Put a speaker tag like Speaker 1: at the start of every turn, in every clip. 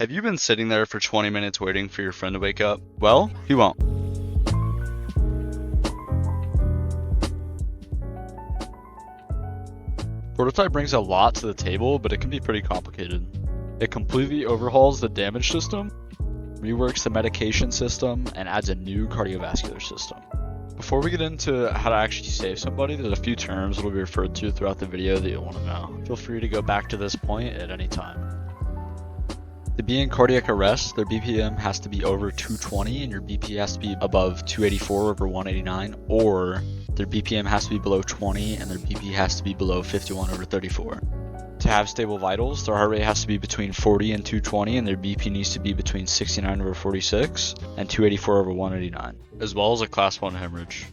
Speaker 1: Have you been sitting there for 20 minutes waiting for your friend to wake up? Well, he won't. Prototype brings a lot to the table, but it can be pretty complicated. It completely overhauls the damage system, reworks the medication system, and adds a new cardiovascular system. Before we get into how to actually save somebody, there's a few terms that will be referred to throughout the video that you'll want to know. Feel free to go back to this point at any time. To be in cardiac arrest, their BPM has to be over 220 and your BP has to be above 284 over 189, or their BPM has to be below 20 and their BP has to be below 51 over 34. To have stable vitals, their heart rate has to be between 40 and 220 and their BP needs to be between 69 over 46 and 284 over 189, as well as a class 1 hemorrhage.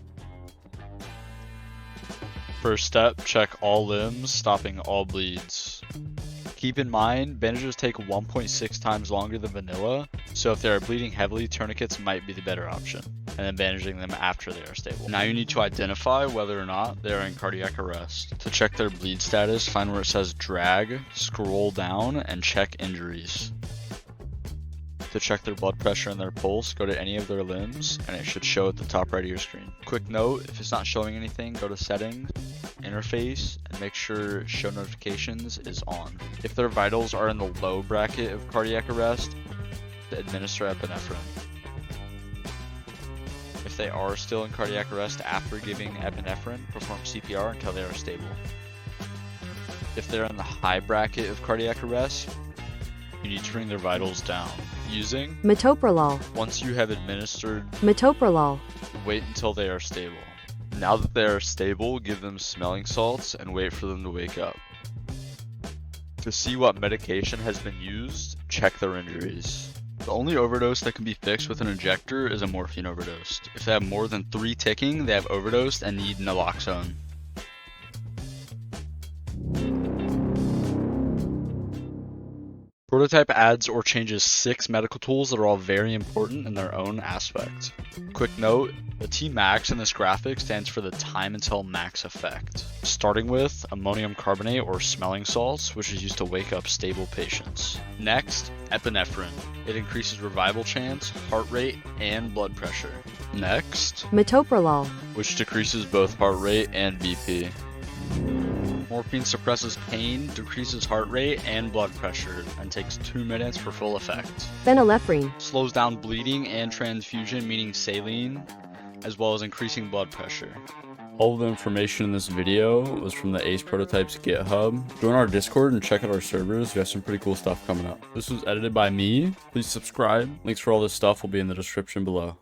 Speaker 1: First step, check all limbs, stopping all bleeds. Keep in mind, bandages take 1.6 times longer than vanilla, so if they are bleeding heavily, tourniquets might be the better option, and then bandaging them after they are stable. Now you need to identify whether or not they are in cardiac arrest. To check their bleed status, find where it says drag, scroll down, and check injuries. To check their blood pressure and their pulse, go to any of their limbs, and it should show at the top right of your screen. Quick note, if it's not showing anything, go to settings, interface, and make sure show notifications is on. If their vitals are in the low bracket of cardiac arrest, administer epinephrine. If they are still in cardiac arrest after giving epinephrine, perform CPR until they are stable. If they're in the high bracket of cardiac arrest, you need to bring their vitals down using
Speaker 2: metoprolol.
Speaker 1: Once you have administered
Speaker 2: Metoprolol.
Speaker 1: wait until they are stable. Now that they are stable, give them smelling salts and wait for them to wake up. To see what medication has been used, check their injuries. The only overdose that can be fixed with an injector is a morphine overdose. If they have more than 3 ticking, they have overdosed and need naloxone. Prototype adds or changes 6 medical tools that are all very important in their own aspect. Quick note, the T max in this graphic stands for the time until max effect, starting with ammonium carbonate or smelling salts, which is used to wake up stable patients. Next, epinephrine. It increases revival chance, heart rate, and blood pressure. Next,
Speaker 2: Metoprolol.
Speaker 1: which decreases both heart rate and BP. Morphine suppresses pain, decreases heart rate and blood pressure, and takes 2 minutes for full effect.
Speaker 2: Phenylephrine.
Speaker 1: Slows down bleeding and transfusion, meaning saline, as well as increasing blood pressure. All of the information in this video was from the Ace Prototypes GitHub. Join our Discord and check out our servers. We have some pretty cool stuff coming up. This was edited by me. Please subscribe. Links for all this stuff will be in the description below.